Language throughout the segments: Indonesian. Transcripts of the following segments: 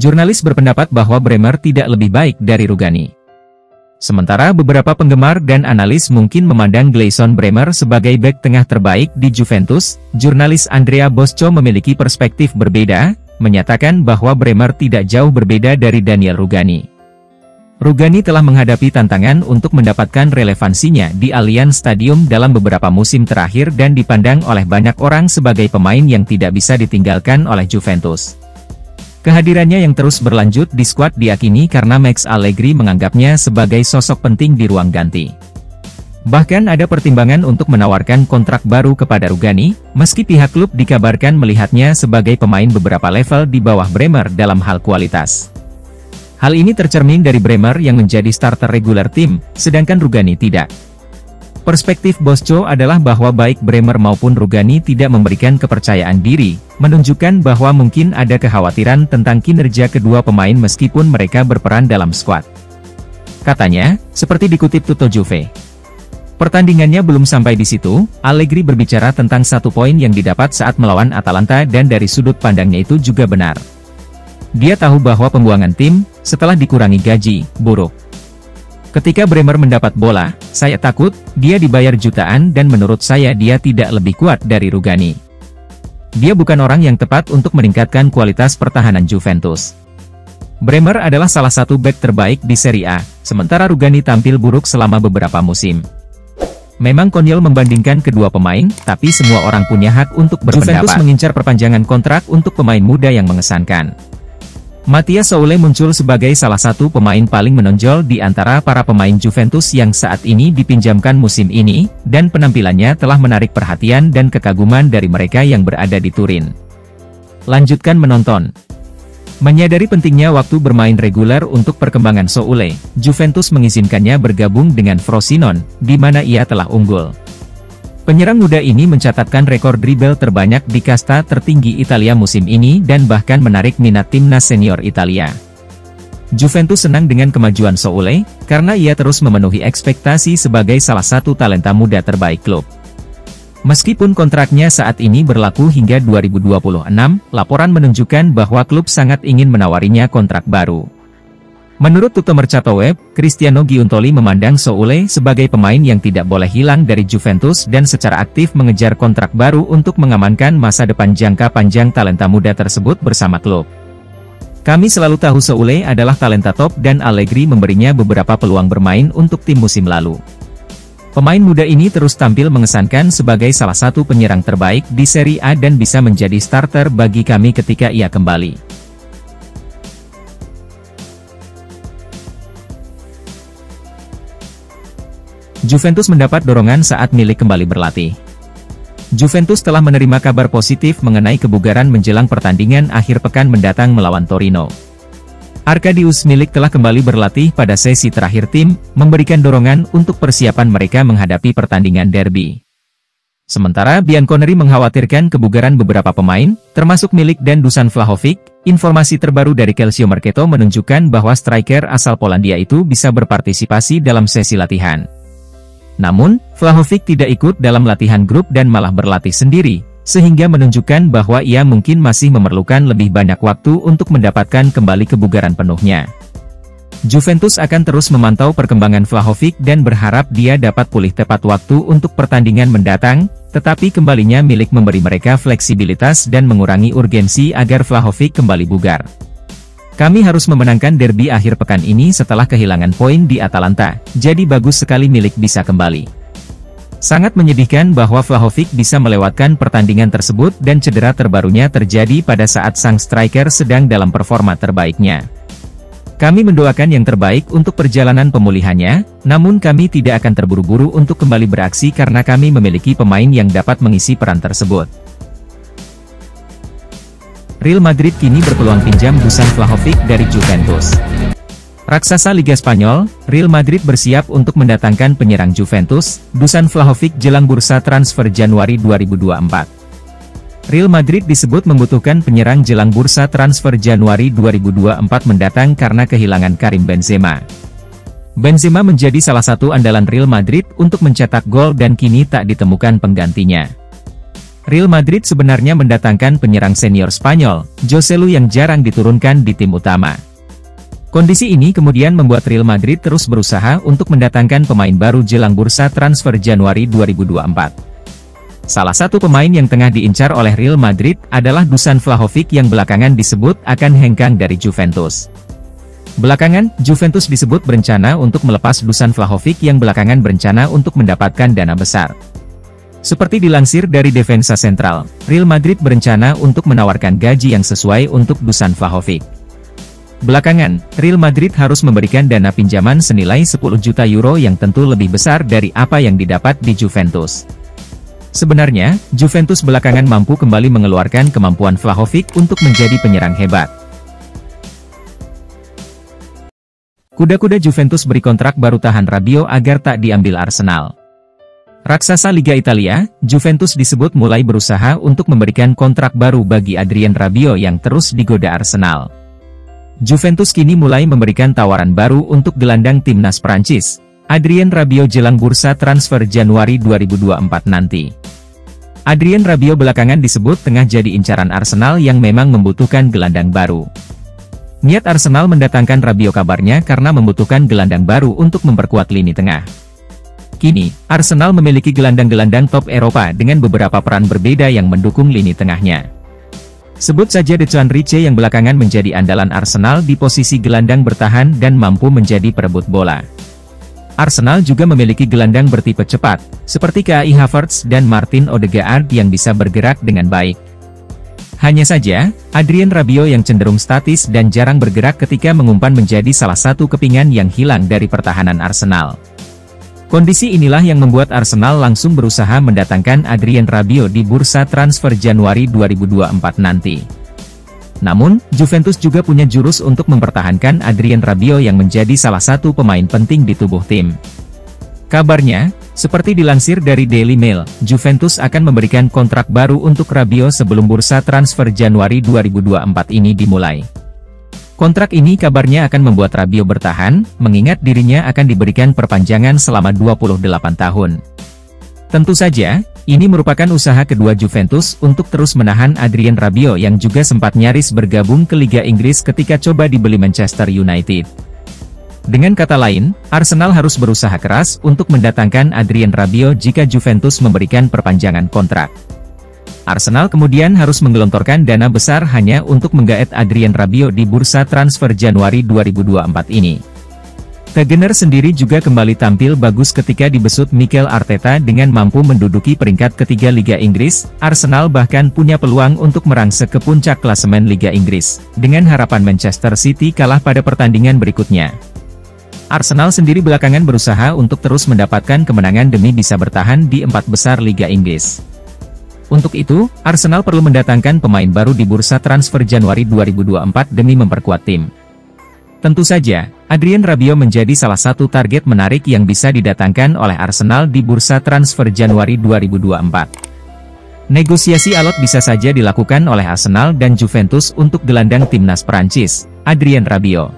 Jurnalis berpendapat bahwa Bremer tidak lebih baik dari Rugani. Sementara beberapa penggemar dan analis mungkin memandang Gleison Bremer sebagai bek tengah terbaik di Juventus, jurnalis Andrea Bosco memiliki perspektif berbeda, menyatakan bahwa Bremer tidak jauh berbeda dari Daniel Rugani. Rugani telah menghadapi tantangan untuk mendapatkan relevansinya di Allianz Stadium dalam beberapa musim terakhir dan dipandang oleh banyak orang sebagai pemain yang tidak bisa ditinggalkan oleh Juventus. Kehadirannya yang terus berlanjut di skuad diyakini karena Max Allegri menganggapnya sebagai sosok penting di ruang ganti. Bahkan ada pertimbangan untuk menawarkan kontrak baru kepada Rugani, meski pihak klub dikabarkan melihatnya sebagai pemain beberapa level di bawah Bremer dalam hal kualitas. Hal ini tercermin dari Bremer yang menjadi starter regular tim, sedangkan Rugani tidak. Perspektif Bosco adalah bahwa baik Bremer maupun Rugani tidak memberikan kepercayaan diri, menunjukkan bahwa mungkin ada kekhawatiran tentang kinerja kedua pemain meskipun mereka berperan dalam skuad. Katanya, seperti dikutip Tutto Juve. Pertandingannya belum sampai di situ, Allegri berbicara tentang 1 poin yang didapat saat melawan Atalanta dan dari sudut pandangnya itu juga benar. Dia tahu bahwa pembuangan tim, setelah dikurangi gaji, buruk. Ketika Bremer mendapat bola, saya takut, dia dibayar jutaan dan menurut saya dia tidak lebih kuat dari Rugani. Dia bukan orang yang tepat untuk meningkatkan kualitas pertahanan Juventus. Bremer adalah salah satu bek terbaik di Serie A, sementara Rugani tampil buruk selama beberapa musim. Memang konyol membandingkan kedua pemain, tapi semua orang punya hak untuk berpendapat. Juventus mengincar perpanjangan kontrak untuk pemain muda yang mengesankan. Mattia Soule muncul sebagai salah satu pemain paling menonjol di antara para pemain Juventus yang saat ini dipinjamkan musim ini, dan penampilannya telah menarik perhatian dan kekaguman dari mereka yang berada di Turin. Lanjutkan menonton. Menyadari pentingnya waktu bermain reguler untuk perkembangan Soule, Juventus mengizinkannya bergabung dengan Frosinone, di mana ia telah unggul. Penyerang muda ini mencatatkan rekor dribble terbanyak di kasta tertinggi Italia musim ini dan bahkan menarik minat timnas senior Italia. Juventus senang dengan kemajuan Soule, karena ia terus memenuhi ekspektasi sebagai salah satu talenta muda terbaik klub. Meskipun kontraknya saat ini berlaku hingga 2026, laporan menunjukkan bahwa klub sangat ingin menawarinya kontrak baru. Menurut Tutto Mercato Web, Cristiano Giuntoli memandang Soule sebagai pemain yang tidak boleh hilang dari Juventus dan secara aktif mengejar kontrak baru untuk mengamankan masa depan jangka panjang talenta muda tersebut bersama klub. Kami selalu tahu Soule adalah talenta top dan Allegri memberinya beberapa peluang bermain untuk tim musim lalu. Pemain muda ini terus tampil mengesankan sebagai salah satu penyerang terbaik di Serie A dan bisa menjadi starter bagi kami ketika ia kembali. Juventus mendapat dorongan saat Milik kembali berlatih. Juventus telah menerima kabar positif mengenai kebugaran menjelang pertandingan akhir pekan mendatang melawan Torino. Arkadiusz Milik telah kembali berlatih pada sesi terakhir tim, memberikan dorongan untuk persiapan mereka menghadapi pertandingan derby. Sementara Bianconeri mengkhawatirkan kebugaran beberapa pemain, termasuk Milik dan Dusan Vlahovic. Informasi terbaru dari Calcio Mercato menunjukkan bahwa striker asal Polandia itu bisa berpartisipasi dalam sesi latihan. Namun, Vlahovic tidak ikut dalam latihan grup dan malah berlatih sendiri, sehingga menunjukkan bahwa ia mungkin masih memerlukan lebih banyak waktu untuk mendapatkan kembali kebugaran penuhnya. Juventus akan terus memantau perkembangan Vlahovic dan berharap dia dapat pulih tepat waktu untuk pertandingan mendatang, tetapi kembalinya Milik memberi mereka fleksibilitas dan mengurangi urgensi agar Vlahovic kembali bugar. Kami harus memenangkan derby akhir pekan ini setelah kehilangan poin di Atalanta, jadi bagus sekali Milik bisa kembali. Sangat menyedihkan bahwa Vlahovic bisa melewatkan pertandingan tersebut dan cedera terbarunya terjadi pada saat sang striker sedang dalam performa terbaiknya. Kami mendoakan yang terbaik untuk perjalanan pemulihannya, namun kami tidak akan terburu-buru untuk kembali beraksi karena kami memiliki pemain yang dapat mengisi peran tersebut. Real Madrid kini berpeluang pinjam Dusan Vlahovic dari Juventus. Raksasa Liga Spanyol, Real Madrid bersiap untuk mendatangkan penyerang Juventus, Dusan Vlahovic jelang bursa transfer Januari 2024. Real Madrid disebut membutuhkan penyerang jelang bursa transfer Januari 2024 mendatang karena kehilangan Karim Benzema. Benzema menjadi salah satu andalan Real Madrid untuk mencetak gol dan kini tak ditemukan penggantinya. Real Madrid sebenarnya mendatangkan penyerang senior Spanyol, Joselu yang jarang diturunkan di tim utama. Kondisi ini kemudian membuat Real Madrid terus berusaha untuk mendatangkan pemain baru jelang bursa transfer Januari 2024. Salah satu pemain yang tengah diincar oleh Real Madrid adalah Dusan Vlahovic yang belakangan disebut akan hengkang dari Juventus. Belakangan, Juventus disebut berencana untuk melepas Dusan Vlahovic yang belakangan berencana untuk mendapatkan dana besar. Seperti dilansir dari Defensa Central, Real Madrid berencana untuk menawarkan gaji yang sesuai untuk Dusan Vlahovic. Belakangan, Real Madrid harus memberikan dana pinjaman senilai 10 juta euro yang tentu lebih besar dari apa yang didapat di Juventus. Sebenarnya, Juventus belakangan mampu kembali mengeluarkan kemampuan Vlahovic untuk menjadi penyerang hebat. Kuda-kuda Juventus beri kontrak baru tahan Rabiot agar tak diambil Arsenal. Raksasa Liga Italia, Juventus disebut mulai berusaha untuk memberikan kontrak baru bagi Adrien Rabiot yang terus digoda Arsenal. Juventus kini mulai memberikan tawaran baru untuk gelandang timnas Prancis, Adrien Rabiot jelang bursa transfer Januari 2024 nanti. Adrien Rabiot belakangan disebut tengah jadi incaran Arsenal yang memang membutuhkan gelandang baru. Niat Arsenal mendatangkan Rabiot kabarnya karena membutuhkan gelandang baru untuk memperkuat lini tengah. Kini, Arsenal memiliki gelandang-gelandang top Eropa dengan beberapa peran berbeda yang mendukung lini tengahnya. Sebut saja Declan Rice yang belakangan menjadi andalan Arsenal di posisi gelandang bertahan dan mampu menjadi perebut bola. Arsenal juga memiliki gelandang bertipe cepat, seperti Kai Havertz dan Martin Odegaard yang bisa bergerak dengan baik. Hanya saja, Adrien Rabiot yang cenderung statis dan jarang bergerak ketika mengumpan menjadi salah satu kepingan yang hilang dari pertahanan Arsenal. Kondisi inilah yang membuat Arsenal langsung berusaha mendatangkan Adrien Rabiot di bursa transfer Januari 2024 nanti. Namun, Juventus juga punya jurus untuk mempertahankan Adrien Rabiot yang menjadi salah satu pemain penting di tubuh tim. Kabarnya, seperti dilansir dari Daily Mail, Juventus akan memberikan kontrak baru untuk Rabiot sebelum bursa transfer Januari 2024 ini dimulai. Kontrak ini kabarnya akan membuat Rabiot bertahan, mengingat dirinya akan diberikan perpanjangan selama 28 tahun. Tentu saja, ini merupakan usaha kedua Juventus untuk terus menahan Adrien Rabiot yang juga sempat nyaris bergabung ke Liga Inggris ketika coba dibeli Manchester United. Dengan kata lain, Arsenal harus berusaha keras untuk mendatangkan Adrien Rabiot jika Juventus memberikan perpanjangan kontrak. Arsenal kemudian harus menggelontorkan dana besar hanya untuk menggaet Adrien Rabiot di bursa transfer Januari 2024 ini. Tegener sendiri juga kembali tampil bagus ketika dibesut Mikel Arteta dengan mampu menduduki peringkat ketiga Liga Inggris. Arsenal bahkan punya peluang untuk merangsek ke puncak klasemen Liga Inggris, dengan harapan Manchester City kalah pada pertandingan berikutnya. Arsenal sendiri belakangan berusaha untuk terus mendapatkan kemenangan demi bisa bertahan di 4 besar Liga Inggris. Untuk itu, Arsenal perlu mendatangkan pemain baru di bursa transfer Januari 2024 demi memperkuat tim. Tentu saja, Adrien Rabiot menjadi salah satu target menarik yang bisa didatangkan oleh Arsenal di bursa transfer Januari 2024. Negosiasi alot bisa saja dilakukan oleh Arsenal dan Juventus untuk gelandang timnas Prancis, Adrien Rabiot.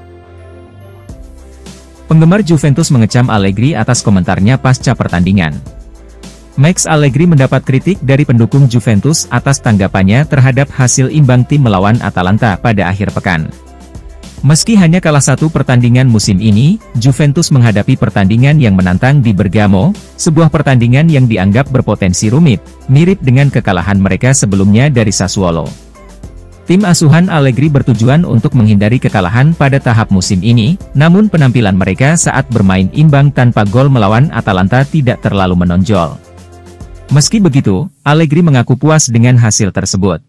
Penggemar Juventus mengecam Allegri atas komentarnya pasca pertandingan. Max Allegri mendapat kritik dari pendukung Juventus atas tanggapannya terhadap hasil imbang tim melawan Atalanta pada akhir pekan. Meski hanya kalah satu pertandingan musim ini, Juventus menghadapi pertandingan yang menantang di Bergamo, sebuah pertandingan yang dianggap berpotensi rumit, mirip dengan kekalahan mereka sebelumnya dari Sassuolo. Tim asuhan Allegri bertujuan untuk menghindari kekalahan pada tahap musim ini, namun penampilan mereka saat bermain imbang tanpa gol melawan Atalanta tidak terlalu menonjol. Meski begitu, Allegri mengaku puas dengan hasil tersebut.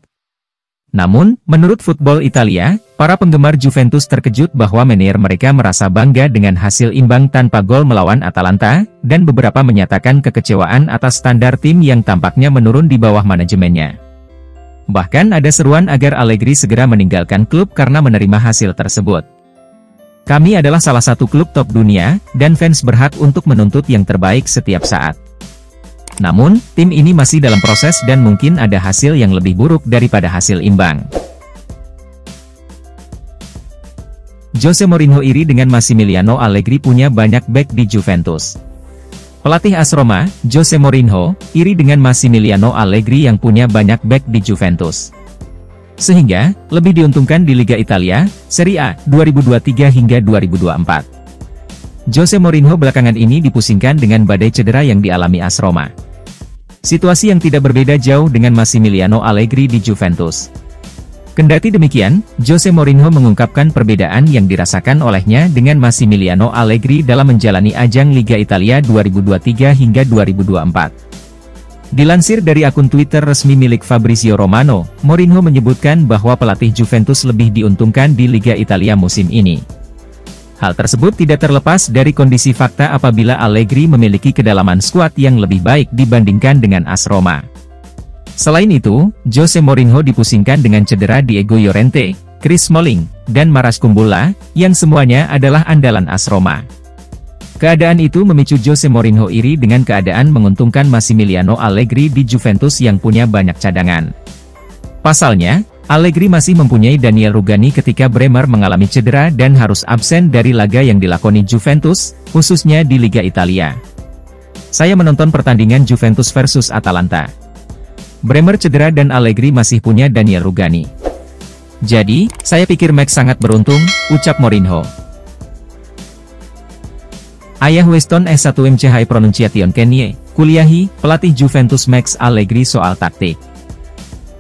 Namun, menurut Football Italia, para penggemar Juventus terkejut bahwa manajer mereka merasa bangga dengan hasil imbang tanpa gol melawan Atalanta, dan beberapa menyatakan kekecewaan atas standar tim yang tampaknya menurun di bawah manajemennya. Bahkan ada seruan agar Allegri segera meninggalkan klub karena menerima hasil tersebut. Kami adalah salah satu klub top dunia, dan fans berhak untuk menuntut yang terbaik setiap saat. Namun, tim ini masih dalam proses dan mungkin ada hasil yang lebih buruk daripada hasil imbang. Jose Mourinho iri dengan Massimiliano Allegri punya banyak bek di Juventus. Pelatih AS Roma, Jose Mourinho, iri dengan Massimiliano Allegri yang punya banyak bek di Juventus. Sehingga, lebih diuntungkan di Liga Italia, Serie A, 2023 hingga 2024. Jose Mourinho belakangan ini dipusingkan dengan badai cedera yang dialami AS Roma. Situasi yang tidak berbeda jauh dengan Massimiliano Allegri di Juventus. Kendati demikian, Jose Mourinho mengungkapkan perbedaan yang dirasakan olehnya dengan Massimiliano Allegri dalam menjalani ajang Liga Italia 2023 hingga 2024. Dilansir dari akun Twitter resmi milik Fabrizio Romano, Mourinho menyebutkan bahwa pelatih Juventus lebih diuntungkan di Liga Italia musim ini. Hal tersebut tidak terlepas dari kondisi fakta apabila Allegri memiliki kedalaman skuad yang lebih baik dibandingkan dengan AS Roma. Selain itu, Jose Mourinho dipusingkan dengan cedera Diego Llorente, Chris Smalling, dan Maras Kumbulla, yang semuanya adalah andalan AS Roma. Keadaan itu memicu Jose Mourinho iri dengan keadaan menguntungkan Massimiliano Allegri di Juventus yang punya banyak cadangan. Pasalnya, Allegri masih mempunyai Daniel Rugani ketika Bremer mengalami cedera dan harus absen dari laga yang dilakoni Juventus, khususnya di Liga Italia. Saya menonton pertandingan Juventus versus Atalanta. Bremer cedera dan Allegri masih punya Daniel Rugani. Jadi, saya pikir Max sangat beruntung, ucap Mourinho. Ayah Weston S1MCH Pronunciation Kenie, kuliahi, pelatih Juventus Max Allegri soal taktik.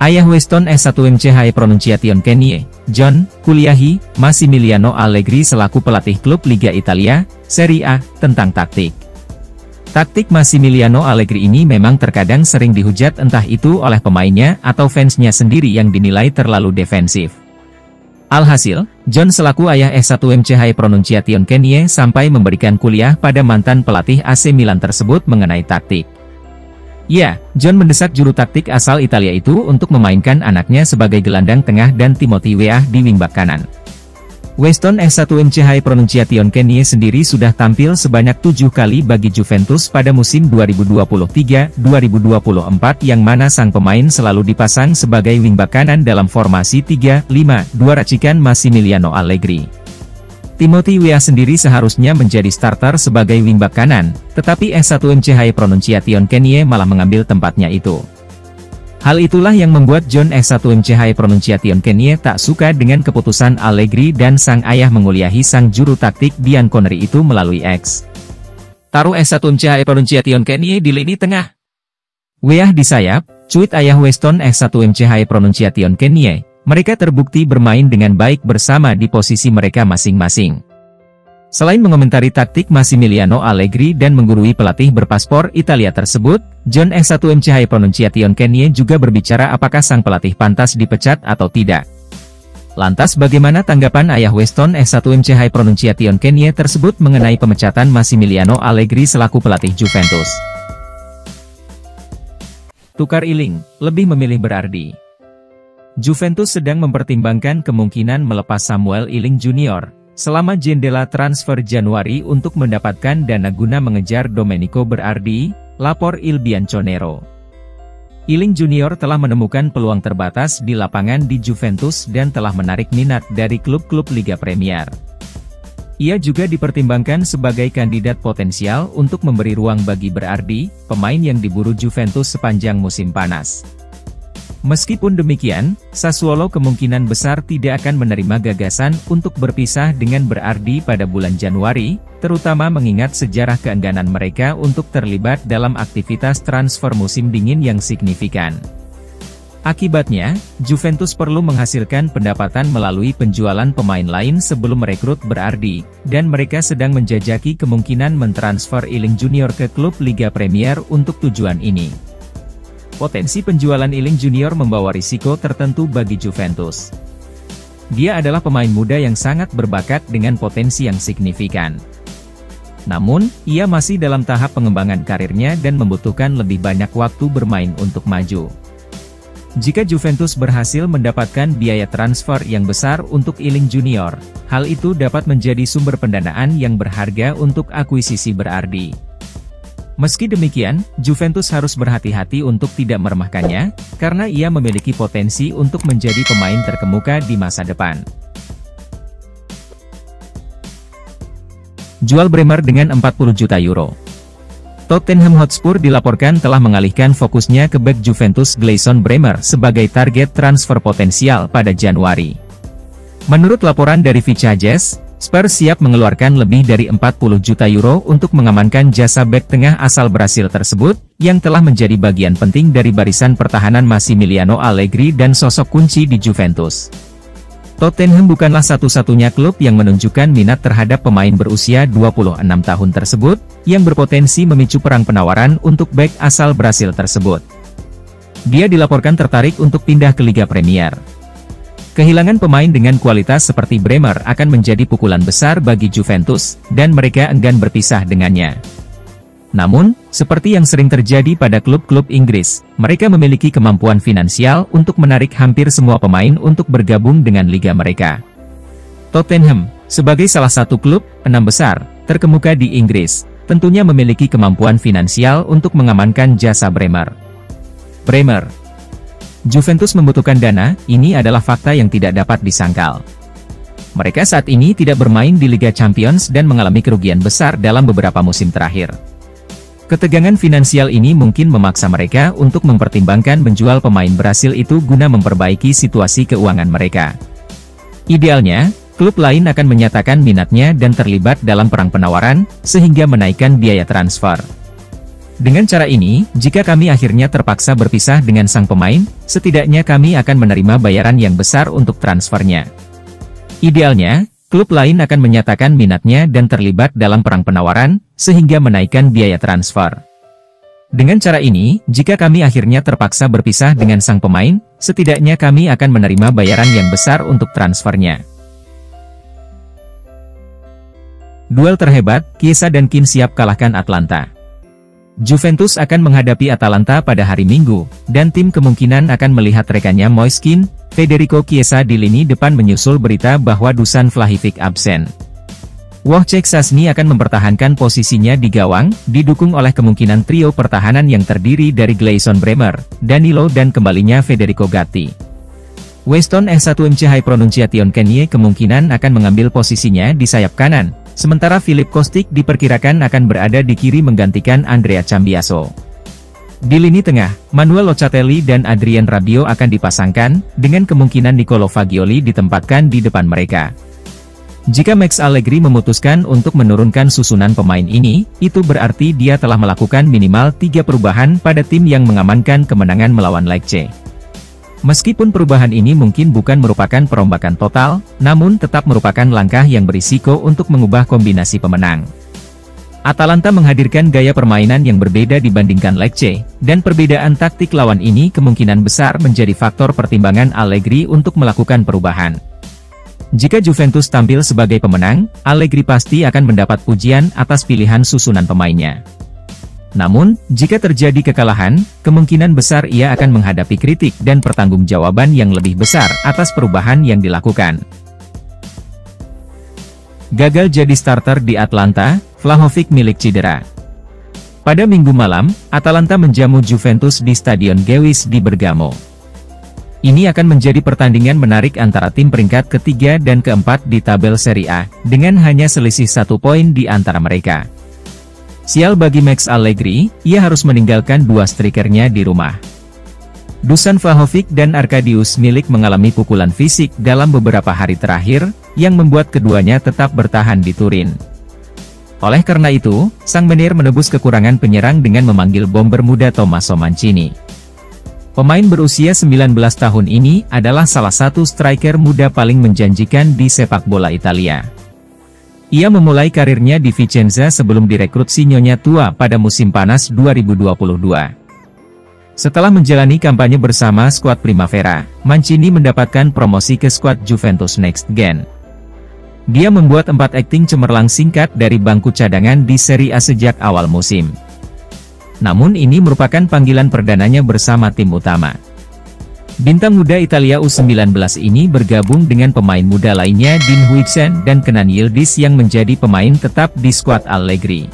Ayah Weston S1MCH Pronunciation Kenie, John, kuliahi, Massimiliano Allegri selaku pelatih klub Liga Italia, Serie A, tentang taktik. Taktik Massimiliano Allegri ini memang terkadang sering dihujat entah itu oleh pemainnya atau fansnya sendiri yang dinilai terlalu defensif. Alhasil, John selaku ayah S1MCH Pronunciation Kenie sampai memberikan kuliah pada mantan pelatih AC Milan tersebut mengenai taktik. Ya, John mendesak juru taktik asal Italia itu untuk memainkan anaknya sebagai gelandang tengah dan Timothy Weah di wingback kanan. Weston S1MCH Pronunciation Kenie sendiri sudah tampil sebanyak 7 kali bagi Juventus pada musim 2023-2024 yang mana sang pemain selalu dipasang sebagai wingback kanan dalam formasi 3-5-2 racikan Massimiliano Allegri. Timothy Weah sendiri seharusnya menjadi starter sebagai wingback kanan, tetapi S1MCH Pronunciation Kenie malah mengambil tempatnya itu. Hal itulah yang membuat John S1MCH Pronunciation Kenie tak suka dengan keputusan Allegri dan sang ayah menguliahi sang juru taktik Dian Connery itu melalui X. Taruh S1MCH Pronunciation Kenie di lini tengah. Weah di sayap, cuit ayah Weston S1MCH Pronunciation Kenie, mereka terbukti bermain dengan baik bersama di posisi mereka masing-masing. Selain mengomentari taktik Massimiliano Allegri dan menggurui pelatih berpaspor Italia tersebut, John S1MCH Pronunciation Kenie juga berbicara apakah sang pelatih pantas dipecat atau tidak. Lantas bagaimana tanggapan ayah Weston S1MCH Pronunciation Kenie tersebut mengenai pemecatan Massimiliano Allegri selaku pelatih Juventus? Tukar Iling, lebih memilih Berardi. Juventus sedang mempertimbangkan kemungkinan melepas Samuel Iling Junior selama jendela transfer Januari untuk mendapatkan dana guna mengejar Domenico Berardi, lapor Il Bianconero. Iling Junior telah menemukan peluang terbatas di lapangan di Juventus dan telah menarik minat dari klub-klub Liga Premier. Ia juga dipertimbangkan sebagai kandidat potensial untuk memberi ruang bagi Berardi, pemain yang diburu Juventus sepanjang musim panas. Meskipun demikian, Sassuolo kemungkinan besar tidak akan menerima gagasan untuk berpisah dengan Berardi pada bulan Januari, terutama mengingat sejarah keengganan mereka untuk terlibat dalam aktivitas transfer musim dingin yang signifikan. Akibatnya, Juventus perlu menghasilkan pendapatan melalui penjualan pemain lain sebelum merekrut Berardi, dan mereka sedang menjajaki kemungkinan mentransfer Iling Junior ke klub Liga Premier untuk tujuan ini. Potensi penjualan Iling Junior membawa risiko tertentu bagi Juventus. Dia adalah pemain muda yang sangat berbakat dengan potensi yang signifikan. Namun, ia masih dalam tahap pengembangan karirnya dan membutuhkan lebih banyak waktu bermain untuk maju. Jika Juventus berhasil mendapatkan biaya transfer yang besar untuk Iling Junior, hal itu dapat menjadi sumber pendanaan yang berharga untuk akuisisi Berardi. Meski demikian, Juventus harus berhati-hati untuk tidak meremehkannya, karena ia memiliki potensi untuk menjadi pemain terkemuka di masa depan. Jual Bremer dengan 40 juta euro. Tottenham Hotspur dilaporkan telah mengalihkan fokusnya ke bek Juventus Gleison Bremer sebagai target transfer potensial pada Januari. Menurut laporan dari Fichajes, Spurs siap mengeluarkan lebih dari 40 juta euro untuk mengamankan jasa bek tengah asal Brasil tersebut, yang telah menjadi bagian penting dari barisan pertahanan Massimiliano Allegri dan sosok kunci di Juventus. Tottenham bukanlah satu-satunya klub yang menunjukkan minat terhadap pemain berusia 26 tahun tersebut, yang berpotensi memicu perang penawaran untuk bek asal Brasil tersebut. Dia dilaporkan tertarik untuk pindah ke Liga Premier. Kehilangan pemain dengan kualitas seperti Bremer akan menjadi pukulan besar bagi Juventus, dan mereka enggan berpisah dengannya. Namun, seperti yang sering terjadi pada klub-klub Inggris, mereka memiliki kemampuan finansial untuk menarik hampir semua pemain untuk bergabung dengan liga mereka. Tottenham, sebagai salah satu klub 6 besar terkemuka di Inggris, tentunya memiliki kemampuan finansial untuk mengamankan jasa Bremer. Juventus membutuhkan dana, ini adalah fakta yang tidak dapat disangkal. Mereka saat ini tidak bermain di Liga Champions dan mengalami kerugian besar dalam beberapa musim terakhir. Ketegangan finansial ini mungkin memaksa mereka untuk mempertimbangkan menjual pemain Brasil itu guna memperbaiki situasi keuangan mereka. Idealnya, klub lain akan menyatakan minatnya dan terlibat dalam perang penawaran, sehingga menaikkan biaya transfer. Dengan cara ini, jika kami akhirnya terpaksa berpisah dengan sang pemain, setidaknya kami akan menerima bayaran yang besar untuk transfernya. Idealnya, klub lain akan menyatakan minatnya dan terlibat dalam perang penawaran, sehingga menaikkan biaya transfer. Dengan cara ini, jika kami akhirnya terpaksa berpisah dengan sang pemain, setidaknya kami akan menerima bayaran yang besar untuk transfernya. Duel terhebat, Chiesa dan Keane siap kalahkan Atalanta. Juventus akan menghadapi Atalanta pada hari Minggu, dan tim kemungkinan akan melihat rekannya Moise Keane, Federico Chiesa di lini depan menyusul berita bahwa Dusan Vlahovic absen. Wojciech Szczęsny akan mempertahankan posisinya di gawang, didukung oleh kemungkinan trio pertahanan yang terdiri dari Gleison Bremer, Danilo dan kembalinya Federico Gatti. Weston S1 Mchai Pronunciation Kenie kemungkinan akan mengambil posisinya di sayap kanan, sementara Filip Kostic diperkirakan akan berada di kiri menggantikan Andrea Cambiaso. Di lini tengah, Manuel Locatelli dan Adrien Rabiot akan dipasangkan, dengan kemungkinan Nicolo Fagioli ditempatkan di depan mereka. Jika Max Allegri memutuskan untuk menurunkan susunan pemain ini, itu berarti dia telah melakukan minimal 3 perubahan pada tim yang mengamankan kemenangan melawan Lecce. Meskipun perubahan ini mungkin bukan merupakan perombakan total, namun tetap merupakan langkah yang berisiko untuk mengubah kombinasi pemenang. Atalanta menghadirkan gaya permainan yang berbeda dibandingkan Lecce, dan perbedaan taktik lawan ini kemungkinan besar menjadi faktor pertimbangan Allegri untuk melakukan perubahan. Jika Juventus tampil sebagai pemenang, Allegri pasti akan mendapat pujian atas pilihan susunan pemainnya. Namun, jika terjadi kekalahan, kemungkinan besar ia akan menghadapi kritik dan pertanggungjawaban yang lebih besar atas perubahan yang dilakukan. Gagal jadi starter di Atlanta, Vlahovic milik cedera. Pada Minggu malam, Atalanta menjamu Juventus di Stadion Gewiss di Bergamo. Ini akan menjadi pertandingan menarik antara tim peringkat ketiga dan keempat di tabel Serie A, dengan hanya selisih 1 poin di antara mereka. Sial bagi Max Allegri, ia harus meninggalkan 2 strikernya di rumah. Dusan Vlahovic dan Arkadiusz Milik mengalami pukulan fisik dalam beberapa hari terakhir, yang membuat keduanya tetap bertahan di Turin. Oleh karena itu, sang menir menebus kekurangan penyerang dengan memanggil bomber muda Tommaso Mancini. Pemain berusia 19 tahun ini adalah salah satu striker muda paling menjanjikan di sepak bola Italia. Ia memulai karirnya di Vicenza sebelum direkrut si Nyonya Tua pada musim panas 2022. Setelah menjalani kampanye bersama skuad Primavera, Mancini mendapatkan promosi ke skuad Juventus Next Gen. Dia membuat 4 akting cemerlang singkat dari bangku cadangan di Serie A sejak awal musim. Namun ini merupakan panggilan perdananya bersama tim utama. Bintang muda Italia U19 ini bergabung dengan pemain muda lainnya Dean Huijsen dan Kenan Yildiz yang menjadi pemain tetap di skuad Allegri.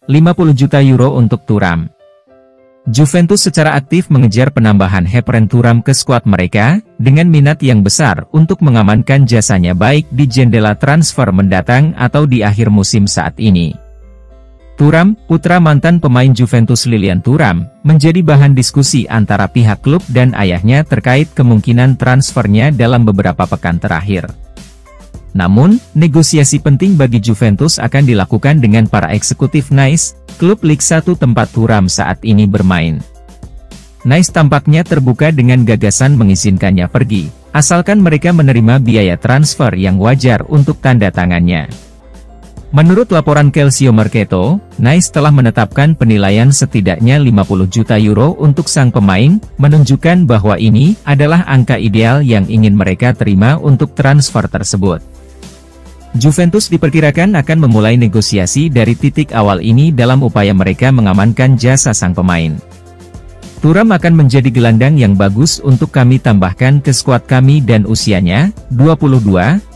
50 juta euro untuk Thuram. Juventus secara aktif mengejar penambahan Heprem Thuram ke skuad mereka, dengan minat yang besar untuk mengamankan jasanya baik di jendela transfer mendatang atau di akhir musim saat ini. Thuram, putra mantan pemain Juventus Lilian Thuram, menjadi bahan diskusi antara pihak klub dan ayahnya terkait kemungkinan transfernya dalam beberapa pekan terakhir. Namun, negosiasi penting bagi Juventus akan dilakukan dengan para eksekutif Nice, klub Liga 1 tempat Thuram saat ini bermain. Nice tampaknya terbuka dengan gagasan mengizinkannya pergi, asalkan mereka menerima biaya transfer yang wajar untuk tanda tangannya. Menurut laporan Calcio Mercato, Nice telah menetapkan penilaian setidaknya 50 juta euro untuk sang pemain, menunjukkan bahwa ini adalah angka ideal yang ingin mereka terima untuk transfer tersebut. Juventus diperkirakan akan memulai negosiasi dari titik awal ini dalam upaya mereka mengamankan jasa sang pemain. Thuram akan menjadi gelandang yang bagus untuk kami tambahkan ke skuad kami dan usianya, 22,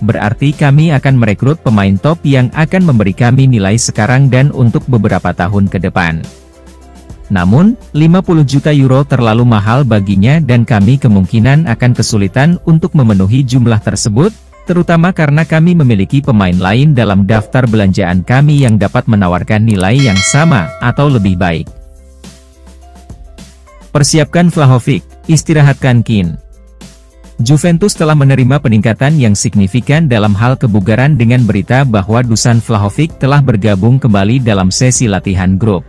berarti kami akan merekrut pemain top yang akan memberi kami nilai sekarang dan untuk beberapa tahun ke depan. Namun, 50 juta euro terlalu mahal baginya dan kami kemungkinan akan kesulitan untuk memenuhi jumlah tersebut, terutama karena kami memiliki pemain lain dalam daftar belanjaan kami yang dapat menawarkan nilai yang sama atau lebih baik. Persiapkan Vlahovic, istirahatkan Kean. Juventus telah menerima peningkatan yang signifikan dalam hal kebugaran dengan berita bahwa Dusan Vlahovic telah bergabung kembali dalam sesi latihan grup.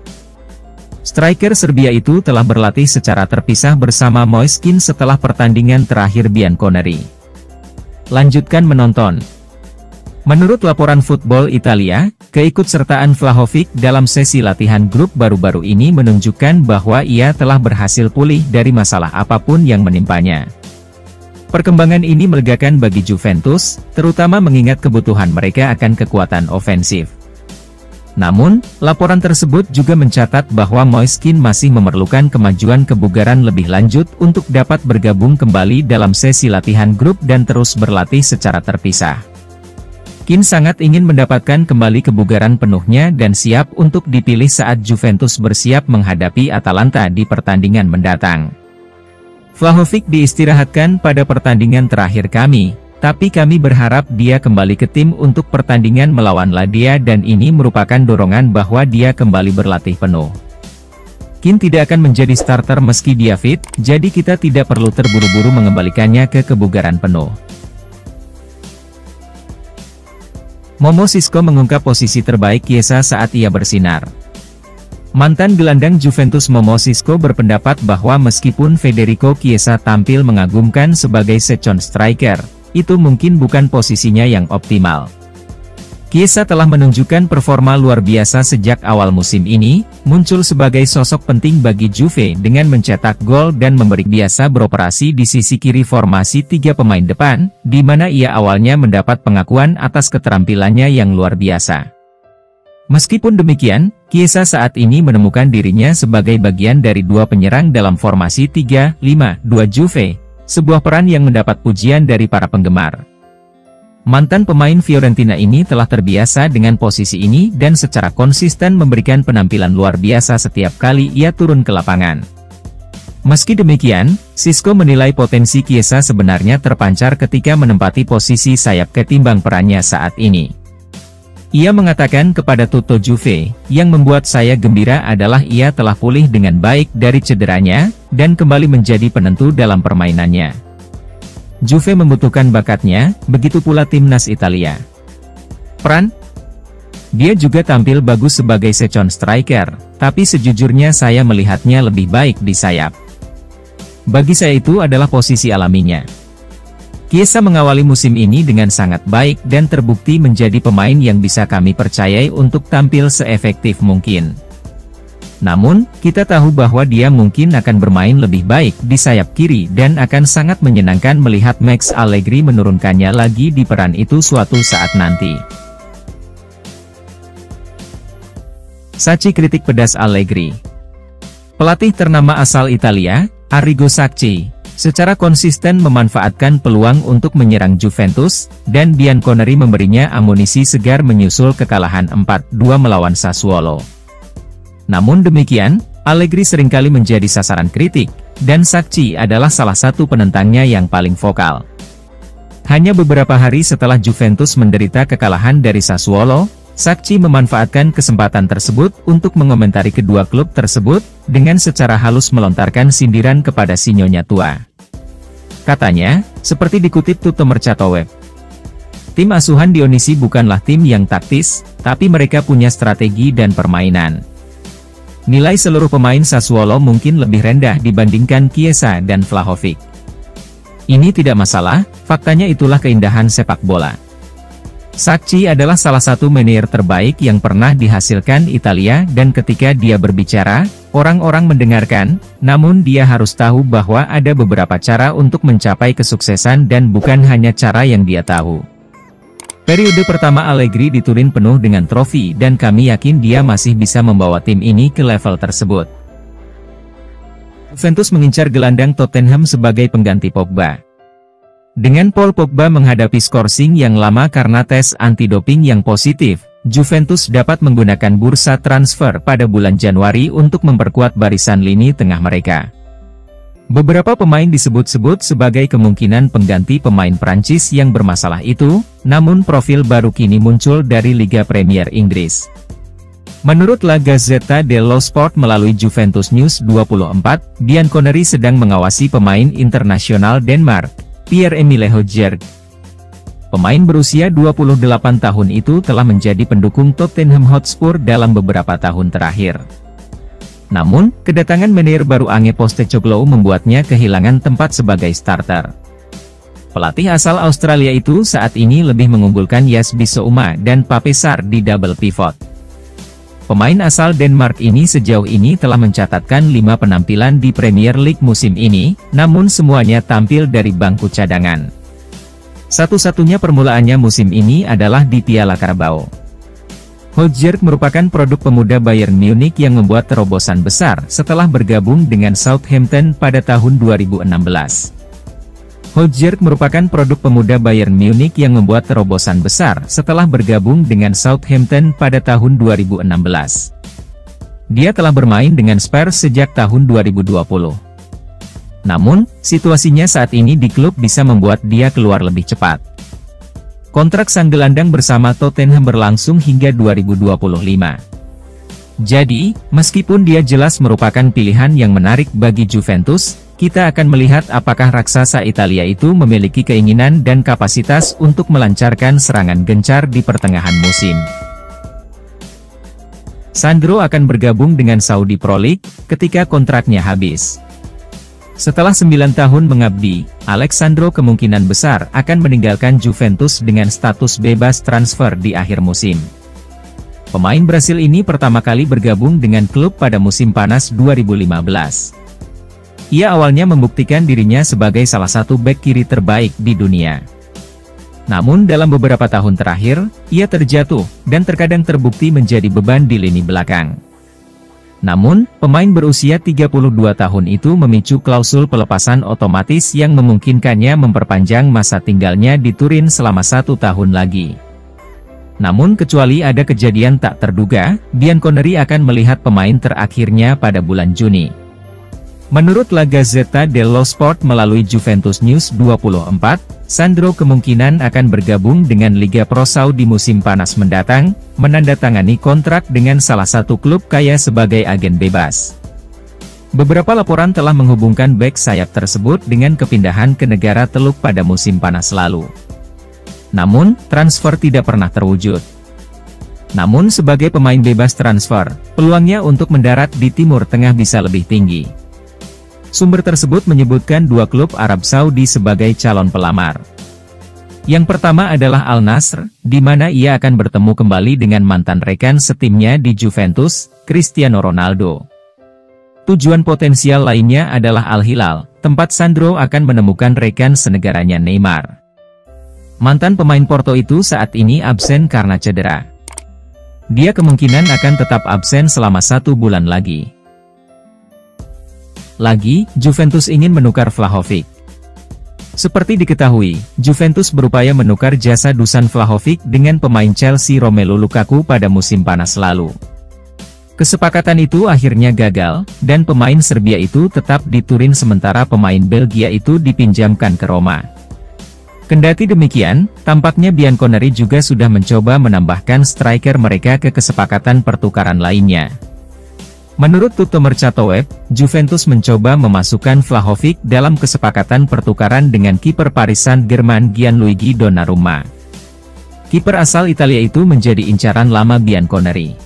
Striker Serbia itu telah berlatih secara terpisah bersama Moise Kean setelah pertandingan terakhir Bianconeri. Lanjutkan menonton. Menurut laporan Football Italia, keikutsertaan Vlahovic dalam sesi latihan grup baru-baru ini menunjukkan bahwa ia telah berhasil pulih dari masalah apapun yang menimpanya. Perkembangan ini melegakan bagi Juventus, terutama mengingat kebutuhan mereka akan kekuatan ofensif. Namun, laporan tersebut juga mencatat bahwa Moise Kean masih memerlukan kemajuan kebugaran lebih lanjut untuk dapat bergabung kembali dalam sesi latihan grup dan terus berlatih secara terpisah. Kean sangat ingin mendapatkan kembali kebugaran penuhnya dan siap untuk dipilih saat Juventus bersiap menghadapi Atalanta di pertandingan mendatang. Vlahovic diistirahatkan pada pertandingan terakhir kami, tapi kami berharap dia kembali ke tim untuk pertandingan melawan Lazio dan ini merupakan dorongan bahwa dia kembali berlatih penuh. Kean tidak akan menjadi starter meski dia fit, jadi kita tidak perlu terburu-buru mengembalikannya ke kebugaran penuh. Momo Sisco mengungkap posisi terbaik Chiesa saat ia bersinar. Mantan gelandang Juventus Momo Sisco berpendapat bahwa meskipun Federico Chiesa tampil mengagumkan sebagai second striker, itu mungkin bukan posisinya yang optimal. Chiesa telah menunjukkan performa luar biasa sejak awal musim ini, muncul sebagai sosok penting bagi Juve dengan mencetak gol dan memberi biasa beroperasi di sisi kiri formasi 3 pemain depan, di mana ia awalnya mendapat pengakuan atas keterampilannya yang luar biasa. Meskipun demikian, Chiesa saat ini menemukan dirinya sebagai bagian dari 2 penyerang dalam formasi 3-5-2 Juve, sebuah peran yang mendapat pujian dari para penggemar. Mantan pemain Fiorentina ini telah terbiasa dengan posisi ini dan secara konsisten memberikan penampilan luar biasa setiap kali ia turun ke lapangan. Meski demikian, Sisco menilai potensi Chiesa sebenarnya terpancar ketika menempati posisi sayap ketimbang perannya saat ini. Ia mengatakan kepada Tutto Juve, yang membuat saya gembira adalah ia telah pulih dengan baik dari cederanya, dan kembali menjadi penentu dalam permainannya. Juve membutuhkan bakatnya, begitu pula timnas Italia. Peran? Dia juga tampil bagus sebagai second striker, tapi sejujurnya saya melihatnya lebih baik di sayap. Bagi saya itu adalah posisi alaminya. Chiesa mengawali musim ini dengan sangat baik dan terbukti menjadi pemain yang bisa kami percayai untuk tampil seefektif mungkin. Namun, kita tahu bahwa dia mungkin akan bermain lebih baik di sayap kiri dan akan sangat menyenangkan melihat Max Allegri menurunkannya lagi di peran itu suatu saat nanti. Sacchi kritik pedas Allegri. Pelatih ternama asal Italia, Arrigo Sacchi, secara konsisten memanfaatkan peluang untuk menyerang Juventus, dan Bianconeri memberinya amunisi segar menyusul kekalahan 4-2 melawan Sassuolo. Namun demikian, Allegri seringkali menjadi sasaran kritik, dan Sacchi adalah salah satu penentangnya yang paling vokal. Hanya beberapa hari setelah Juventus menderita kekalahan dari Sassuolo, Sakci memanfaatkan kesempatan tersebut untuk mengomentari kedua klub tersebut, dengan secara halus melontarkan sindiran kepada si nyonya tua. Katanya, seperti dikutip Tutto Mercato Web, tim asuhan Dionisi bukanlah tim yang taktis, tapi mereka punya strategi dan permainan. Nilai seluruh pemain Sassuolo mungkin lebih rendah dibandingkan Chiesa dan Vlahovic. Ini tidak masalah, faktanya itulah keindahan sepak bola. Sakci adalah salah satu manajer terbaik yang pernah dihasilkan Italia dan ketika dia berbicara, orang-orang mendengarkan, namun dia harus tahu bahwa ada beberapa cara untuk mencapai kesuksesan dan bukan hanya cara yang dia tahu. Periode pertama Allegri di Turin penuh dengan trofi dan kami yakin dia masih bisa membawa tim ini ke level tersebut. Juventus mengincar gelandang Tottenham sebagai pengganti Pogba. Dengan Paul Pogba menghadapi skorsing yang lama karena tes anti-doping yang positif, Juventus dapat menggunakan bursa transfer pada bulan Januari untuk memperkuat barisan lini tengah mereka. Beberapa pemain disebut-sebut sebagai kemungkinan pengganti pemain Prancis yang bermasalah itu, namun profil baru kini muncul dari Liga Premier Inggris. Menurut La Gazzetta dello Sport melalui Juventus News 24, Bianconeri sedang mengawasi pemain internasional Denmark, Pierre-Emile Højbjerg. Pemain berusia 28 tahun itu telah menjadi pendukung Tottenham Hotspur dalam beberapa tahun terakhir. Namun, kedatangan manajer baru Ange Postecoglou membuatnya kehilangan tempat sebagai starter. Pelatih asal Australia itu saat ini lebih mengunggulkan Jes Bissouma dan Pape Sarr di double pivot. Pemain asal Denmark ini sejauh ini telah mencatatkan 5 penampilan di Premier League musim ini, namun semuanya tampil dari bangku cadangan. Satu-satunya permulaannya musim ini adalah di Piala Carabao. Højbjerg merupakan produk pemuda Bayern Munich yang membuat terobosan besar setelah bergabung dengan Southampton pada tahun 2016. Højbjerg merupakan produk pemuda Bayern Munich yang membuat terobosan besar setelah bergabung dengan Southampton pada tahun 2016. Dia telah bermain dengan Spurs sejak tahun 2020. Namun, situasinya saat ini di klub bisa membuat dia keluar lebih cepat. Kontrak sang gelandang bersama Tottenham berlangsung hingga 2025. Jadi, meskipun dia jelas merupakan pilihan yang menarik bagi Juventus, kita akan melihat apakah raksasa Italia itu memiliki keinginan dan kapasitas untuk melancarkan serangan gencar di pertengahan musim. Sandro akan bergabung dengan Saudi Pro League ketika kontraknya habis. Setelah 9 tahun mengabdi, Alexandro kemungkinan besar akan meninggalkan Juventus dengan status bebas transfer di akhir musim. Pemain Brasil ini pertama kali bergabung dengan klub pada musim panas 2015. Ia awalnya membuktikan dirinya sebagai salah satu bek kiri terbaik di dunia. Namun dalam beberapa tahun terakhir, ia terjatuh, dan terkadang terbukti menjadi beban di lini belakang. Namun, pemain berusia 32 tahun itu memicu klausul pelepasan otomatis yang memungkinkannya memperpanjang masa tinggalnya di Turin selama 1 tahun lagi. Namun kecuali ada kejadian tak terduga, Bianconeri akan melihat pemain terakhirnya pada bulan Juni. Menurut La Gazzetta dello Sport melalui Juventus News 24, Sandro kemungkinan akan bergabung dengan Liga Pro Saudi musim panas mendatang, menandatangani kontrak dengan salah satu klub kaya sebagai agen bebas. Beberapa laporan telah menghubungkan bek sayap tersebut dengan kepindahan ke negara Teluk pada musim panas lalu. Namun, transfer tidak pernah terwujud. Namun sebagai pemain bebas transfer, peluangnya untuk mendarat di Timur Tengah bisa lebih tinggi. Sumber tersebut menyebutkan 2 klub Arab Saudi sebagai calon pelamar. Yang pertama adalah Al Nassr, di mana ia akan bertemu kembali dengan mantan rekan setimnya di Juventus, Cristiano Ronaldo. Tujuan potensial lainnya adalah Al Hilal, tempat Sandro akan menemukan rekan senegaranya Neymar. Mantan pemain Porto itu saat ini absen karena cedera. Dia kemungkinan akan tetap absen selama 1 bulan lagi. Juventus ingin menukar Vlahovic. Seperti diketahui, Juventus berupaya menukar jasa Dusan Vlahovic dengan pemain Chelsea Romelu Lukaku pada musim panas lalu. Kesepakatan itu akhirnya gagal, dan pemain Serbia itu tetap di Turin sementara pemain Belgia itu dipinjamkan ke Roma. Kendati demikian, tampaknya Bianconeri juga sudah mencoba menambahkan striker mereka ke kesepakatan pertukaran lainnya. Menurut Tutto Mercato Web, Juventus mencoba memasukkan Vlahovic dalam kesepakatan pertukaran dengan kiper Paris Saint-Germain Gianluigi Donnarumma. Kiper asal Italia itu menjadi incaran lama Bianconeri.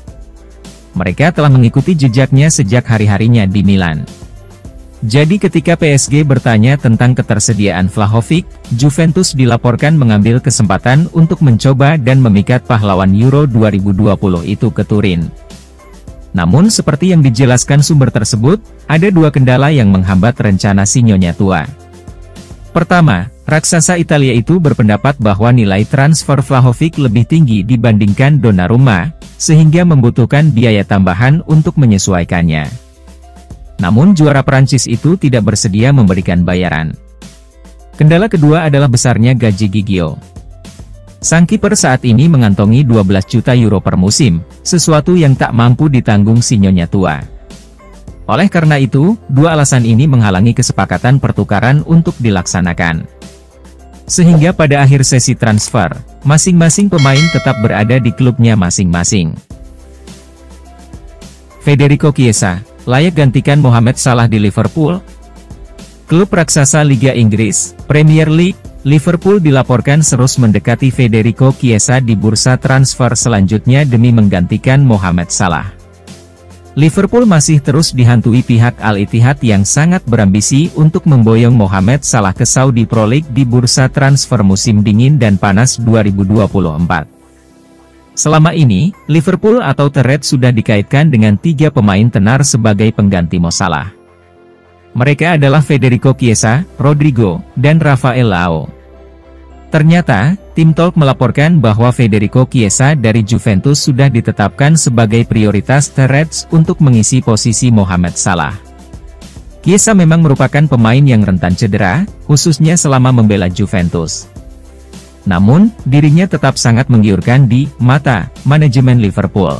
Mereka telah mengikuti jejaknya sejak hari-harinya di Milan. Jadi ketika PSG bertanya tentang ketersediaan Vlahovic, Juventus dilaporkan mengambil kesempatan untuk mencoba dan memikat pahlawan Euro 2020 itu ke Turin. Namun seperti yang dijelaskan sumber tersebut, ada dua kendala yang menghambat rencana si Nyonya Tua. Pertama, raksasa Italia itu berpendapat bahwa nilai transfer Vlahovic lebih tinggi dibandingkan Donnarumma, sehingga membutuhkan biaya tambahan untuk menyesuaikannya. Namun juara Prancis itu tidak bersedia memberikan bayaran. Kendala kedua adalah besarnya gaji Gigio. Sang kiper saat ini mengantongi 12 juta euro per musim, sesuatu yang tak mampu ditanggung si Nyonya Tua. Oleh karena itu, dua alasan ini menghalangi kesepakatan pertukaran untuk dilaksanakan. Sehingga pada akhir sesi transfer, masing-masing pemain tetap berada di klubnya masing-masing. Federico Chiesa layak gantikan Mohamed Salah di Liverpool? Klub raksasa Liga Inggris, Premier League, Liverpool dilaporkan terus mendekati Federico Chiesa di bursa transfer selanjutnya demi menggantikan Mohamed Salah. Liverpool masih terus dihantui pihak Al-Ittihad yang sangat berambisi untuk memboyong Mohamed Salah ke Saudi Pro League di bursa transfer musim dingin dan panas 2024. Selama ini, Liverpool atau The Reds sudah dikaitkan dengan 3 pemain tenar sebagai pengganti Mo Salah. Mereka adalah Federico Chiesa, Rodrigo, dan Rafael Leao. Ternyata, Tim Talk melaporkan bahwa Federico Chiesa dari Juventus sudah ditetapkan sebagai prioritas The Reds untuk mengisi posisi Mohamed Salah. Chiesa memang merupakan pemain yang rentan cedera, khususnya selama membela Juventus. Namun, dirinya tetap sangat menggiurkan di mata manajemen Liverpool.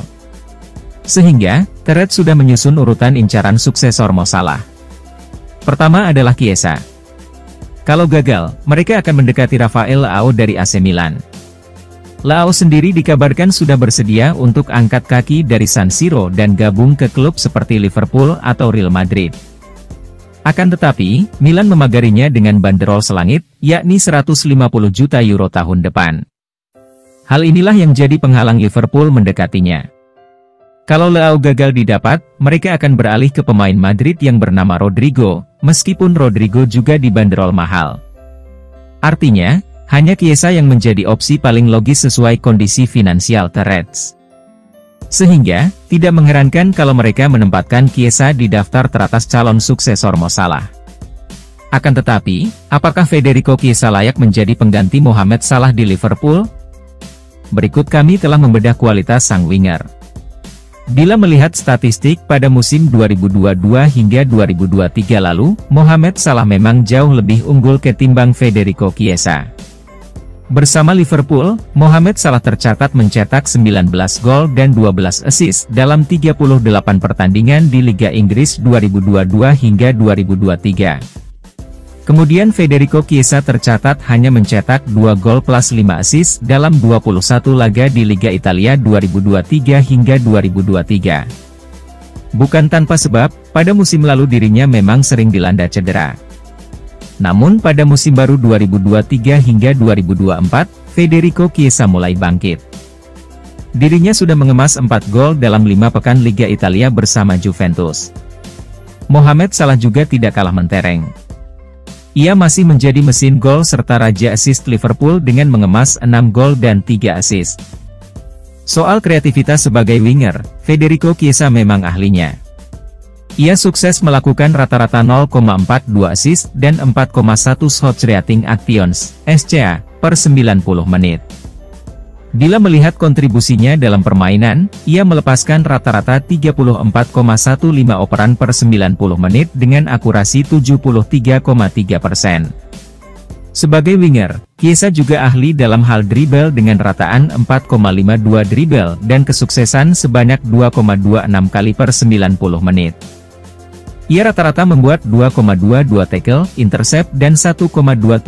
Sehingga, The Reds sudah menyusun urutan incaran suksesor Mo Salah. Pertama adalah Chiesa. Kalau gagal, mereka akan mendekati Rafael Leao dari AC Milan. Leao sendiri dikabarkan sudah bersedia untuk angkat kaki dari San Siro dan gabung ke klub seperti Liverpool atau Real Madrid. Akan tetapi, Milan memagarinya dengan banderol selangit, yakni 150 juta euro tahun depan. Hal inilah yang jadi penghalang Liverpool mendekatinya. Kalau Leao gagal didapat, mereka akan beralih ke pemain Madrid yang bernama Rodrigo, meskipun Rodrigo juga dibanderol mahal. Artinya, hanya Chiesa yang menjadi opsi paling logis sesuai kondisi finansial The Reds. Sehingga, tidak mengherankan kalau mereka menempatkan Chiesa di daftar teratas calon suksesor Mo Salah. Akan tetapi, apakah Federico Chiesa layak menjadi pengganti Mohamed Salah di Liverpool? Berikut kami telah membedah kualitas sang winger. Bila melihat statistik pada musim 2022 hingga 2023 lalu, Mohamed Salah memang jauh lebih unggul ketimbang Federico Chiesa. Bersama Liverpool, Mohamed Salah tercatat mencetak 19 gol dan 12 assist dalam 38 pertandingan di Liga Inggris 2022 hingga 2023. Kemudian Federico Chiesa tercatat hanya mencetak 2 gol plus 5 assist dalam 21 laga di Liga Italia 2023 hingga 2023. Bukan tanpa sebab, pada musim lalu dirinya memang sering dilanda cedera. Namun pada musim baru 2023 hingga 2024, Federico Chiesa mulai bangkit. Dirinya sudah mengemas 4 gol dalam 5 pekan Liga Italia bersama Juventus. Mohamed Salah juga tidak kalah mentereng. Ia masih menjadi mesin gol serta raja assist Liverpool dengan mengemas 6 gol dan 3 assist. Soal kreativitas sebagai winger, Federico Chiesa memang ahlinya. Ia sukses melakukan rata-rata 0,42 assist dan 4,1 shots rating actions, SCA, per 90 menit. Bila melihat kontribusinya dalam permainan, ia melepaskan rata-rata 34,15 operan per 90 menit dengan akurasi 73,3%. Sebagai winger, Chiesa juga ahli dalam hal dribble dengan rataan 4,52 dribble dan kesuksesan sebanyak 2,26 kali per 90 menit. Ia rata-rata membuat 2,22 tackle, intercept dan 1,27